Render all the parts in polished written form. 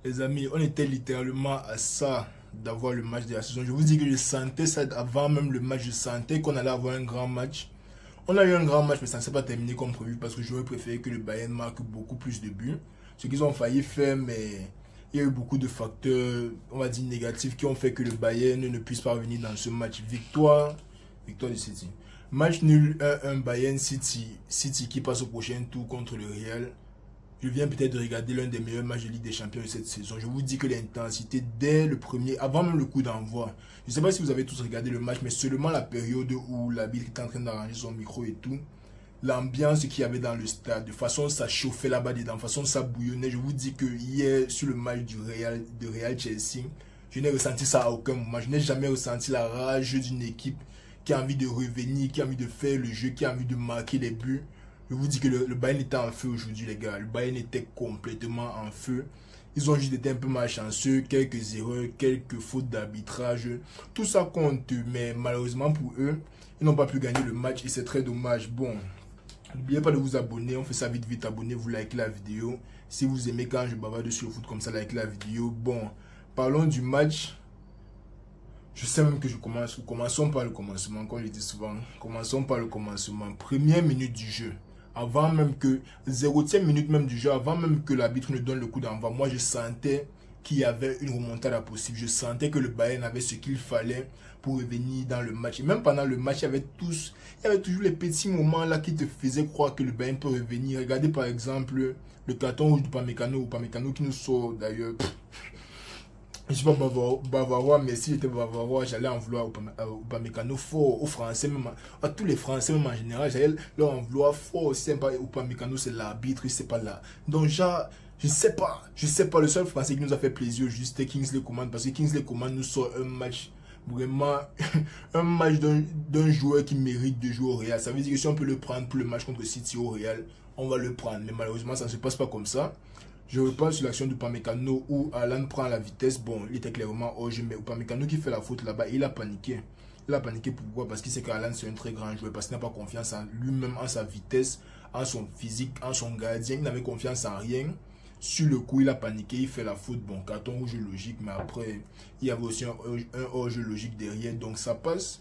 Les amis, on était littéralement à ça d'avoir le match de la saison. Je vous dis que je sentais ça avant même le match. Je sentais qu'on allait avoir un grand match. On a eu un grand match, mais ça ne s'est pas terminé comme prévu parce que j'aurais préféré que le Bayern marque beaucoup plus de buts. Ce qu'ils ont failli faire, mais il y a eu beaucoup de facteurs, on va dire négatifs, qui ont fait que le Bayern ne puisse pas revenir dans ce match. Victoire du City. Match nul 1-1 Bayern City. City qui passe au prochain tour contre le Real. Je viens peut-être de regarder l'un des meilleurs matchs de Ligue des Champions de cette saison. Je vous dis que l'intensité dès le premier, avant même le coup d'envoi. Je ne sais pas si vous avez tous regardé le match, mais seulement la période où l'arbitre était en train d'arranger son micro et tout. L'ambiance qu'il y avait dans le stade, de façon ça chauffait là-bas dedans, de façon ça bouillonnait. Je vous dis que hier, sur le match de Real Chelsea, je n'ai ressenti ça à aucun moment. Je n'ai jamais ressenti la rage d'une équipe qui a envie de revenir, qui a envie de faire le jeu, qui a envie de marquer les buts. Je vous dis que le Bayern était en feu aujourd'hui, les gars. Le Bayern était complètement en feu. Ils ont juste été un peu malchanceux, quelques erreurs, quelques fautes d'arbitrage. Tout ça compte, mais malheureusement pour eux, ils n'ont pas pu gagner le match et c'est très dommage. Bon, n'oubliez pas de vous abonner. On fait ça vite, abonnez-vous, likez la vidéo. Si vous aimez quand je bavarde sur le foot comme ça, likez la vidéo. Bon, parlons du match. Je sais même que je commence. Commençons par le commencement, comme je dis souvent. Commençons par le commencement. Première minute du jeu. Avant même que, 0e minute même du jeu, avant même que l'arbitre ne donne le coup d'envoi, moi je sentais qu'il y avait une remontada possible. Je sentais que le Bayern avait ce qu'il fallait pour revenir dans le match. Et même pendant le match, il y avait toujours les petits moments là qui te faisaient croire que le Bayern peut revenir. Regardez par exemple le carton rouge Upamecano qui nous sort d'ailleurs. Je ne suis pas bavarois, mais si j'étais bavarois, j'allais en vouloir au Upamecano fort, aux Français, même à tous les Français, même en général, j'allais leur en vouloir fort. Si c'est pas Upamecano, c'est l'arbitre, c'est pas là. Donc, genre, je sais pas, le seul Français qui nous a fait plaisir juste c'était Kingsley Coman, parce que Kingsley Coman nous sort un match, vraiment, un match d'un joueur qui mérite de jouer au Real. Ça veut dire que si on peut le prendre pour le match contre City au Real, on va le prendre. Mais malheureusement, ça ne se passe pas comme ça. Je reprends sur l'action d'Upamecano où Alan prend la vitesse. Bon, il était clairement hors jeu, mais Upamecano qui fait la faute là-bas, il a paniqué. Il a paniqué pourquoi? Parce qu'il sait qu'Alan c'est un très grand joueur, parce qu'il n'a pas confiance en lui-même, en sa vitesse, en son physique, en son gardien. Il n'avait confiance en rien. Sur le coup, il a paniqué, il fait la faute. Bon, carton rouge logique, mais après, il y avait aussi un hors-jeu logique derrière, donc ça passe.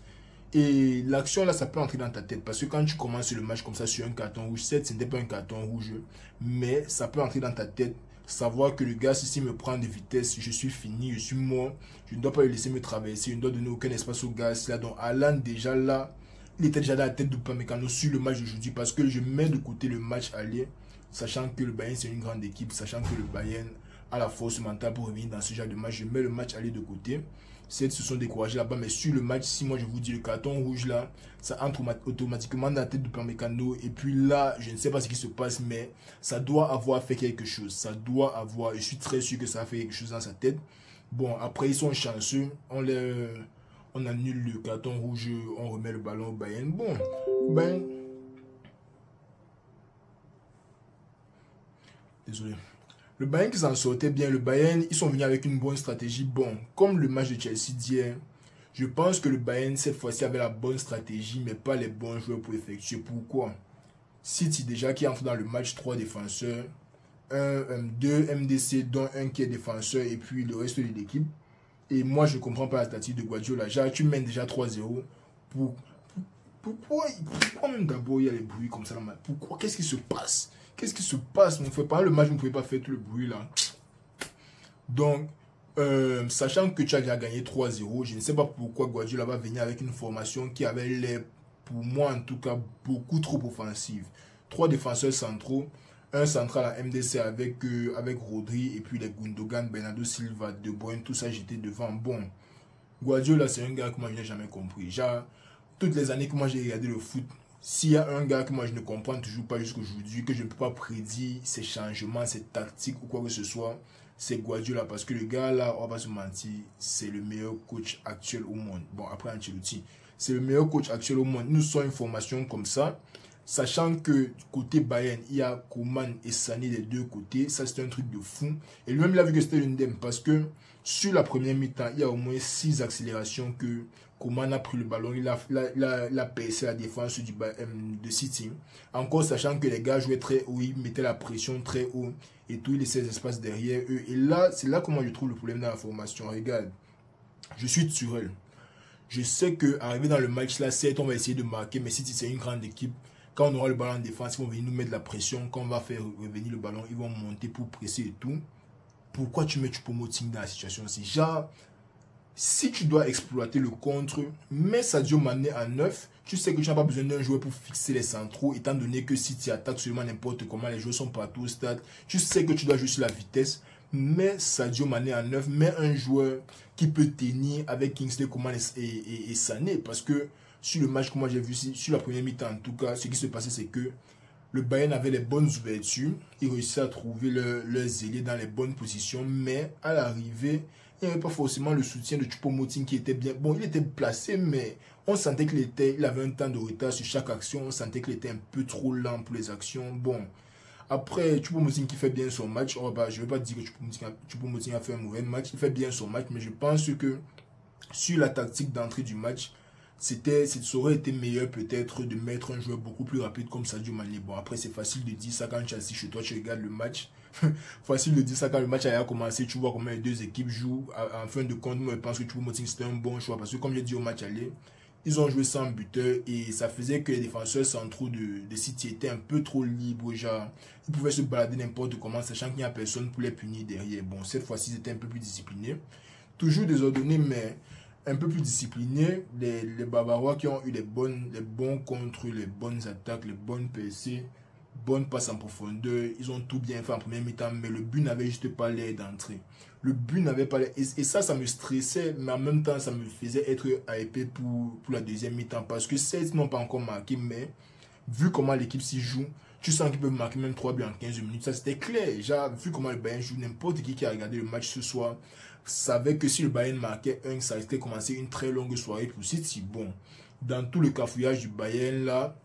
Et l'action là, ça peut entrer dans ta tête. Parce que quand tu commences le match comme ça sur un carton rouge, certes, ce n'était pas un carton rouge, mais ça peut entrer dans ta tête. Savoir que le gars, si me prend de vitesse, je suis fini, je suis mort. Je ne dois pas le laisser me traverser, je ne dois donner aucun espace au gars. Là. Donc, Alan, déjà là, il était déjà dans la tête d'Upamecano sur le match d'aujourd'hui. Parce que je mets de côté le match aller, sachant que le Bayern, c'est une grande équipe, sachant que le Bayern a la force mentale pour revenir dans ce genre de match. Je mets le match aller de côté. Certes, se sont découragés là-bas, mais sur le match, si moi je vous dis le carton rouge là, ça entre automatiquement dans la tête d'Upamecano. Et puis là, je ne sais pas ce qui se passe, mais ça doit avoir fait quelque chose. Ça doit avoir, je suis très sûr que ça a fait quelque chose dans sa tête. Bon, après, ils sont chanceux. On annule le carton rouge, on remet le ballon au Bayern. Bon, ben. Désolé. Le Bayern qui s'en sortait bien, le Bayern, ils sont venus avec une bonne stratégie. Bon, comme le match de Chelsea d'hier, je pense que le Bayern, cette fois-ci, avait la bonne stratégie, mais pas les bons joueurs pour effectuer. Pourquoi? City, déjà, qui entre dans le match, 3 défenseurs, 2 MDC, dont un qui est défenseur, et puis le reste de l'équipe. Et moi, je ne comprends pas la stratégie de Guardiola. Genre, tu mènes déjà 3-0. Pourquoi même d'abord il y a les bruits comme ça? Pourquoi? Qu'est-ce qui se passe? Qu'est-ce qui se passe? On fait pas le match, vous ne pouvez pas faire tout le bruit là. Donc, sachant que tu as déjà gagné 3-0, je ne sais pas pourquoi Guardiola va venir avec une formation qui avait l'air, pour moi en tout cas, beaucoup trop offensive. 3 défenseurs centraux, un central à MDC avec Rodri et puis les Gundogan, Bernardo Silva, De Bruyne, tout ça j'étais devant. Bon, Guardiola c'est un gars que moi je n'ai jamais compris. Genre, toutes les années que moi j'ai regardé le foot, s'il y a un gars que moi je ne comprends toujours pas jusqu'à aujourd'hui, que je ne peux pas prédire ses changements, ses tactiques ou quoi que ce soit, c'est Guardiola. Parce que le gars là, on va se mentir, c'est le meilleur coach actuel au monde. Bon, après Ancelotti, c'est le meilleur coach actuel au monde. Nous sommes une formation comme ça, sachant que côté Bayern, il y a Koeman et Sané des deux côtés. Ça c'est un truc de fou. Et lui-même il a vu que c'était l'undem parce que sur la première mi-temps, il y a au moins 6 accélérations que Coman a pris le ballon, il a percé la défense de City. Encore sachant que les gars jouaient très haut, ils mettaient la pression très haut et tout, ils laissaient les espaces derrière eux. Et là, c'est là que moi je trouve le problème dans la formation. Regarde, je suis Tuchel. Je sais qu'arriver dans le match là, certes, on va essayer de marquer, mais City c'est une grande équipe. Quand on aura le ballon en défense, ils vont venir nous mettre de la pression. Quand on va faire revenir le ballon, ils vont monter pour presser et tout. Pourquoi tu mets Choupo-Moting dans la situation? C'est genre, si tu dois exploiter le contre, mets Sadio Mané à 9. Tu sais que tu n'as pas besoin d'un joueur pour fixer les centraux, étant donné que si tu attaques seulement n'importe comment, les joueurs sont partout au stade. Tu sais que tu dois jouer sur la vitesse. Mets Sadio Mané à 9, mets un joueur qui peut tenir avec Kingsley Coman et Sané. Parce que sur le match que moi j'ai vu, sur la première mi-temps en tout cas, ce qui se passait c'est que le Bayern avait les bonnes ouvertures. Ils réussissaient à trouver leurs ailiers dans les bonnes positions. Mais à l'arrivée, il n'y avait pas forcément le soutien de Choupo-Moting qui était bien. Bon, il était placé, mais on sentait qu'il avait un temps de retard sur chaque action. On sentait qu'il était un peu trop lent pour les actions. Bon, après, Choupo-Moting qui fait bien son match. Oh, bah, je ne vais pas dire que Choupo-Moting a fait un mauvais match. Il fait bien son match, mais je pense que sur la tactique d'entrée du match, ça aurait été meilleur peut-être de mettre un joueur beaucoup plus rapide comme Sadio Mané. Bon, après, c'est facile de dire ça quand tu es assis chez toi, tu regardes le match. Facile de dire ça quand le match a commencé, tu vois comment les deux équipes jouent. En fin de compte, moi, je pense que Choupo-Moting c'était un bon choix parce que, comme j'ai dit au match aller, ils ont joué sans buteur et ça faisait que les défenseurs centraux de City étaient un peu trop libres. Genre, ils pouvaient se balader n'importe comment, sachant qu'il n'y a personne pour les punir derrière. Bon, cette fois-ci, ils étaient un peu plus disciplinés. Toujours désordonnés, mais un peu plus disciplinés. Les Bavarois qui ont eu les bons contres, les bonnes attaques, les bonnes percées, bonnes passes en profondeur. Ils ont tout bien fait en première mi-temps, mais le but n'avait juste pas l'air d'entrer. Le but n'avait pas l'air. Et ça me stressait, mais en même temps, ça me faisait être hypé pour la deuxième mi-temps. Parce que certes, ils n'ont pas encore marqué, mais vu comment l'équipe s'y joue, tu sens qu'ils peuvent marquer même 3 buts en 15 minutes. Ça, c'était clair. Genre, vu comment le Bayern joue, n'importe qui a regardé le match ce soir savait que si le Bayern marquait un, ça risquait de commencer une très longue soirée pour City. Bon, dans tout le cafouillage du Bayern là,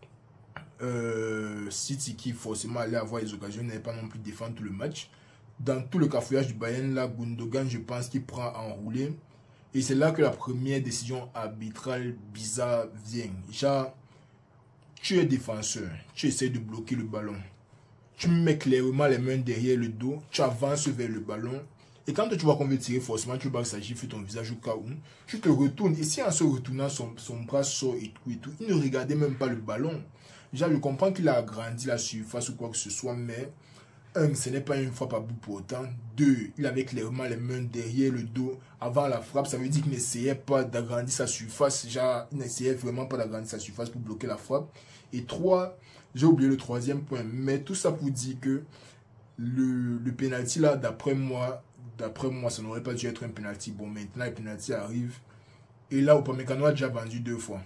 City qui forcément allait avoir les occasions n'allait pas non plus défendre tout le match. Dans tout le cafouillage du Bayern là, Gundogan, je pense qu'il prend à enrouler. Et c'est là que la première décision arbitrale bizarre vient. Genre, tu es défenseur, tu essaies de bloquer le ballon. Tu mets clairement les mains derrière le dos, tu avances vers le ballon. Et quand tu vois qu'on veut tirer, forcément, tu vas s'agir sur ton visage au cas où. Tu te retournes. Et si en se retournant, son bras sort et tout, il ne regardait même pas le ballon. Déjà, je comprends qu'il a agrandi la surface ou quoi que ce soit, mais un, ce n'est pas une frappe à bout portant. Deux, il avait clairement les mains derrière le dos avant la frappe. Ça veut dire qu'il n'essayait pas d'agrandir sa surface. Genre, il n'essayait vraiment pas d'agrandir sa surface pour bloquer la frappe. Et trois, j'ai oublié le troisième point. Mais tout ça pour dire que le penalty là, d'après moi, ça n'aurait pas dû être un penalty. Bon, maintenant, le penalty arrive. Et là, Upamecano a déjà vendu 2 fois.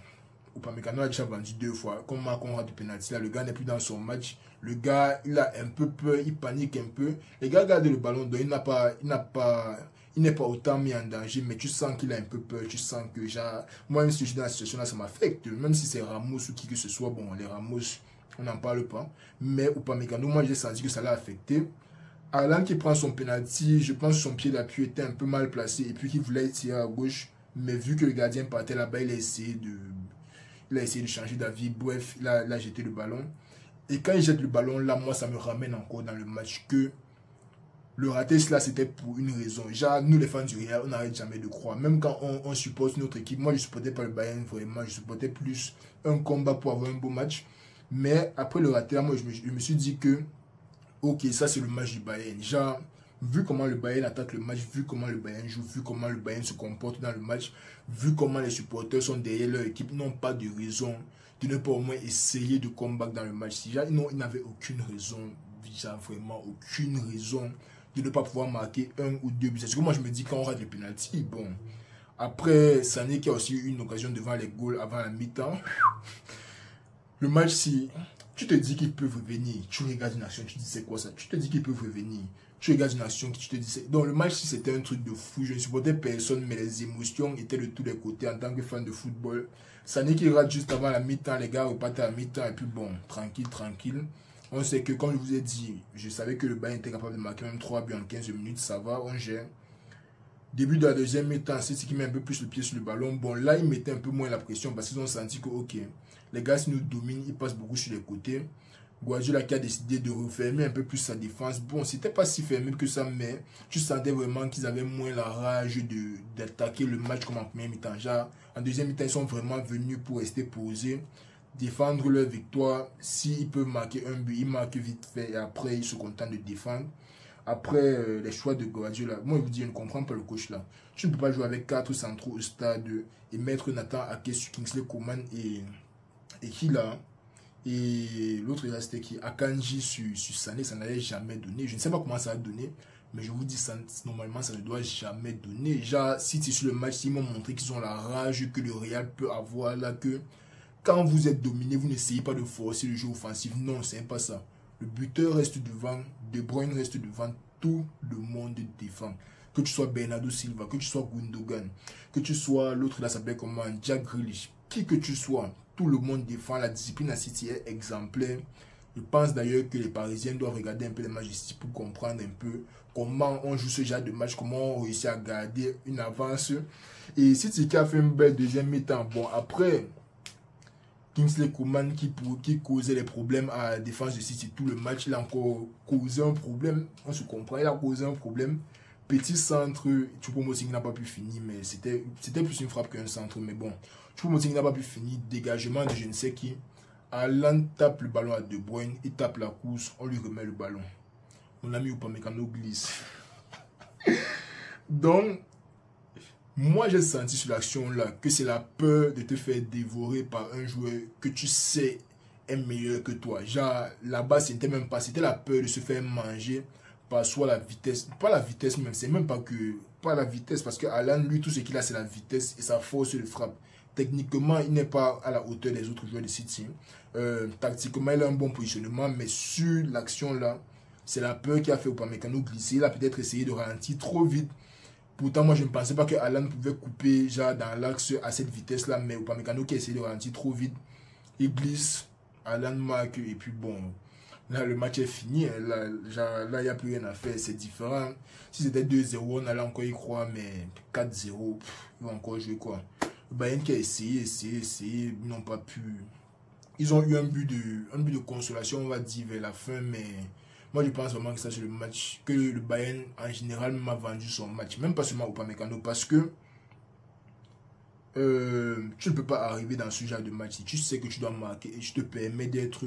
Comme Macron a du penalty là, le gars n'est plus dans son match. Le gars, il a un peu peur, il panique un peu. Les gars gardent le ballon, donc il n'est pas autant mis en danger, mais tu sens qu'il a un peu peur. Tu sens que, genre, moi, même si je suis dans la situation là, ça m'affecte. Même si c'est Ramos ou qui que ce soit, bon, les Ramos, on n'en parle pas. Mais Upamecano, moi, j'ai senti que ça l'a affecté. Haaland qui prend son penalty, je pense que son pied d'appui était un peu mal placé et puis qu'il voulait tirer à gauche. Mais vu que le gardien partait là-bas, il a essayé de changer d'avis. Bref, il a jeté le ballon. Et quand il jette le ballon, là, moi, ça me ramène encore dans le match que le raté, là, c'était pour une raison. Genre, nous, les fans du Real, on n'arrête jamais de croire. Même quand on supporte notre équipe, moi, je ne supportais pas le Bayern, vraiment. Je supportais plus un combat pour avoir un beau match. Mais après le raté, moi, je me suis dit que ok, ça c'est le match du Bayern. Genre, vu comment le Bayern attaque le match, vu comment le Bayern joue, vu comment le Bayern se comporte dans le match, vu comment les supporters sont derrière leur équipe, n'ont pas de raison de ne pas au moins essayer de combattre dans le match. Genre, ils n'avaient aucune raison, genre vraiment aucune raison de ne pas pouvoir marquer 1 ou 2 buts. C'est que moi je me dis quand on rate le penalty, bon. Après, Sané qui a aussi eu une occasion devant les goals avant la mi-temps. Le match, si tu te dis qu'ils peuvent revenir, tu regardes une action, tu te dis c'est quoi ça? Tu te dis qu'ils peuvent revenir, tu regardes une action, tu te dis c'est... Donc le match, si c'était un truc de fou, je ne supportais personne, mais les émotions étaient de tous les côtés en tant que fan de football. Sané qui rate juste avant la mi-temps, les gars repartent à la mi-temps, et puis bon, tranquille. On sait que, comme je vous ai dit, je savais que le Bayern était capable de marquer même 3 buts en 15 minutes, ça va, on gère. Début de la deuxième mi-temps, City qui met un peu plus le pied sur le ballon. Bon, là, ils mettaient un peu moins la pression parce qu'ils ont senti que, ok, les gars, s'ils nous dominent, ils passent beaucoup sur les côtés. Guardiola qui a décidé de refermer un peu plus sa défense. Bon, c'était pas si fermé que ça, mais tu sentais vraiment qu'ils avaient moins la rage d'attaquer le match comme en première mi-temps. En deuxième mi-temps, ils sont vraiment venus pour rester posés, défendre leur victoire. S'ils peuvent marquer un but, ils marquent vite fait et après, ils se contentent de défendre. Après les choix de Guardiola, moi je vous dis, je ne comprends pas le coach là. Tu ne peux pas jouer avec 4 centraux au stade et mettre Nathan Ake sur Kingsley Coman et qui là. Et l'autre là c'était qui, Akanji sur Sané, ça n'allait jamais donner. Je ne sais pas comment ça va donner, mais je vous dis, ça, normalement ça ne doit jamais donner. Déjà, si c'est sur le match, ils m'ont montré qu'ils ont la rage que le Real peut avoir là, que quand vous êtes dominé, vous n'essayez pas de forcer le jeu offensif. Non, c'est pas ça. Le buteur reste devant, De Bruyne reste devant, tout le monde défend. Que tu sois Bernardo Silva, que tu sois Gundogan, que tu sois l'autre là s'appelle comment, Jack Grealish, qui que tu sois, tout le monde défend. La discipline à City est exemplaire. Je pense d'ailleurs que les Parisiens doivent regarder un peu les matchs de City pour comprendre un peu comment on joue ce genre de match, comment on réussit à garder une avance. Et City qui a fait une belle deuxième mi-temps. Bon, après, Kingsley Coman qui causait les problèmes à la défense de City tout le match, il a encore causé un problème. On se comprend, il a causé un problème. Petit centre, Choupo-Moting n'a pas pu finir, mais c'était plus une frappe qu'un centre. Mais bon, Choupo-Moting n'a pas pu finir. Dégagement de je ne sais qui. Alan tape le ballon à De Bruyne, il tape la course, on lui remet le ballon. Mon ami Upamecano glisse. Donc, moi j'ai senti sur l'action là que c'est la peur de te faire dévorer par un joueur que tu sais est meilleur que toi. Genre là-bas c'était même pas, c'était la peur de se faire manger par soit la vitesse, pas la vitesse même, c'est même pas que, pas la vitesse parce que Alan lui tout ce qu'il a c'est la vitesse et sa force de frappe. Techniquement il n'est pas à la hauteur des autres joueurs de City. Tactiquement il a un bon positionnement mais sur l'action là, c'est la peur qui a fait Upamecano glisser. Il a peut-être essayé de ralentir trop vite. Pourtant, moi, je ne pensais pas que Alan pouvait couper genre, dans l'axe à cette vitesse-là. Mais Upamecano qui a essayé de ralentir trop vite, il glisse. Alan marque. Et puis bon, là, le match est fini. Là, il n'y a plus rien à faire. C'est différent. Si c'était 2-0, on allait encore y croire. Mais 4-0, ils vont encore jouer quoi. Le Bayern qui a essayé. Ils n'ont pas pu. Ils ont eu un but de consolation, on va dire, vers la fin. Mais moi, je pense vraiment que ça, c'est le match que le Bayern, en général, m'a vendu son match. Même pas seulement Upamecano, parce que tu ne peux pas arriver dans ce genre de match. Si tu sais que tu dois marquer et tu te permets d'être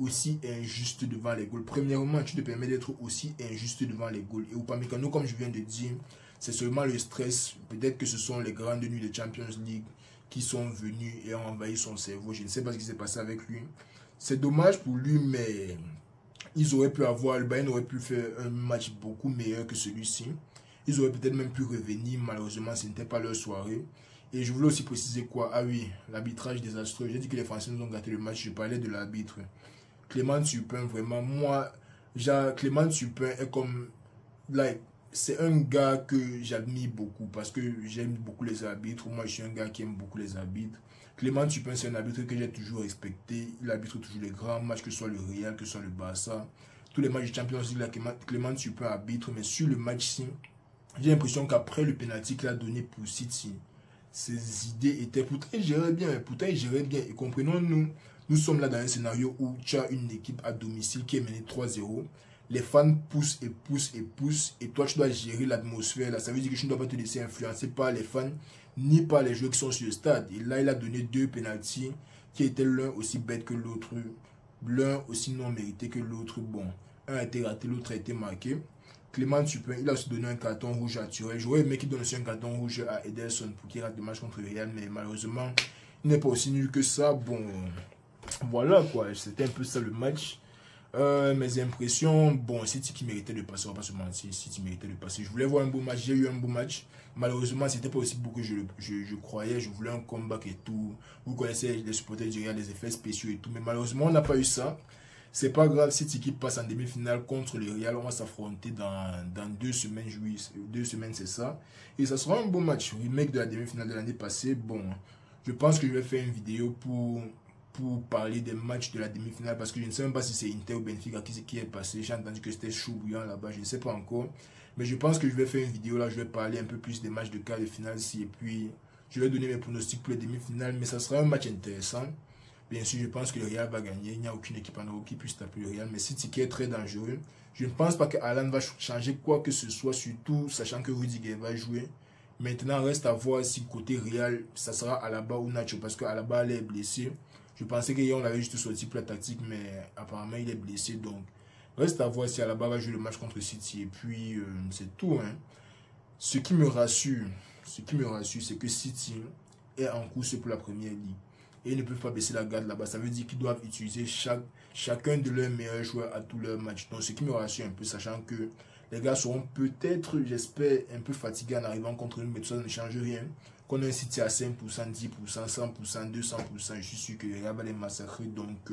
aussi injuste devant les goals. Premièrement, tu te permets d'être aussi injuste devant les goals. Et Upamecano, comme je viens de dire, c'est seulement le stress. Peut-être que ce sont les grandes nuits de Champions League qui sont venus et ont envahi son cerveau. Je ne sais pas ce qui s'est passé avec lui. C'est dommage pour lui, mais ils auraient pu avoir, le Bayern aurait pu faire un match beaucoup meilleur que celui-ci. Ils auraient peut-être même pu revenir, malheureusement ce n'était pas leur soirée. Et je voulais aussi préciser quoi, ah oui, l'arbitrage désastreux. J'ai dit que les Français nous ont gâté le match, je parlais de l'arbitre. Clément Turpin, vraiment, moi, Clément Turpin est comme, like, c'est un gars que j'admire beaucoup parce que j'aime beaucoup les arbitres. Moi, je suis un gars qui aime beaucoup les arbitres. Clément Turpin, c'est un arbitre que j'ai toujours respecté. Il arbitre toujours les grands matchs, que ce soit le Real, que ce soit le Barça. Tous les matchs de Champions League, Clément Turpin arbitre. Mais sur le match-ci, j'ai l'impression qu'après le penalty qu'il a donné pour City, ses idées étaient... Pourtant, il gérait bien. Et comprenons-nous, nous sommes là dans un scénario où tu as une équipe à domicile qui est menée 3-0. Les fans poussent et poussent et poussent. Et toi, tu dois gérer l'atmosphère. Ça veut dire que tu ne dois pas te laisser influencer par les fans ni par les joueurs qui sont sur le stade. Et là, il a donné 2 pénaltys qui étaient l'un aussi bête que l'autre. L'un aussi non mérité que l'autre. Bon, un a été raté, l'autre a été marqué. Clément Turpin, il a aussi donné un carton rouge à Thuram. J'aurais aimé qu'il donne aussi un carton rouge à Ederson pour qu'il rate le match contre le Real. Mais malheureusement, il n'est pas aussi nul que ça. Bon, voilà quoi. C'était un peu ça le match. Mes impressions, bon, City qui méritait de passer, on va pas se mentir, City méritait de passer. Je voulais voir un beau match, j'ai eu un beau match. Malheureusement, c'était pas aussi beau que je croyais. Je voulais un comeback et tout. Vous connaissez les supporters du Real, les effets spéciaux et tout. Mais malheureusement, on n'a pas eu ça. C'est pas grave, City qui passe en demi-finale contre le Real. On va s'affronter dans 2 semaines, 2 semaines, c'est ça. Et ça sera un beau match. Remake de la demi-finale de l'année passée. Bon, je pense que je vais faire une vidéo pour parler des matchs de la demi-finale parce que je ne sais même pas si c'est Inter ou Benfica qui est passé. J'ai entendu que c'était chaud bouillant là-bas, je ne sais pas encore. Mais je pense que je vais faire une vidéo là, je vais parler un peu plus des matchs de quart de finale ici. Et puis, je vais donner mes pronostics pour les demi-finales. Mais ça sera un match intéressant. Bien sûr, je pense que le Real va gagner. Il n'y a aucune équipe en Europe qui puisse taper le Real. Mais City qui est très dangereux. Je ne pense pas que Haaland va changer quoi que ce soit, surtout sachant que Rudiger va jouer. Maintenant, reste à voir si côté Real, ça sera Alaba ou Nacho. Parce que Alaba est blessé. Je pensais qu'on l'avait juste sorti pour la tactique, mais apparemment il est blessé. Donc, reste à voir si Alaba va jouer le match contre City. Et puis, c'est tout. Hein. Ce qui me rassure, c'est que City est en course pour la première ligue. Et ils ne peuvent pas baisser la garde là-bas. Ça veut dire qu'ils doivent utiliser chacun de leurs meilleurs joueurs à tous leurs matchs. Donc, ce qui me rassure un peu, sachant que les gars seront peut-être, j'espère, un peu fatigués en arrivant contre nous, mais tout ça ne change rien. Qu'on a un City à 5%, 10%, 100%, 200%, je suis sûr que les gars vont les massacrer. Donc,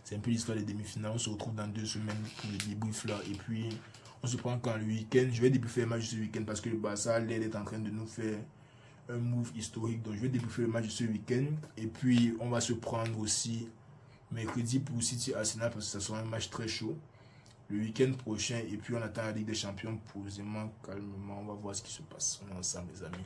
c'est un peu l'histoire des demi-finales. On se retrouve dans 2 semaines pour le débrief là. Et puis, on se prend quand le week-end. Je vais débriefer le match ce week-end parce que le Barça a l'air d'être en train de nous faire un move historique. Donc, je vais débriefer le match de ce week-end. Et puis, on va se prendre aussi mercredi pour City Arsenal parce que ça sera un match très chaud. Le week-end prochain. Et puis, on attend la Ligue des Champions posément, calmement. On va voir ce qui se passe. On est ensemble, les amis.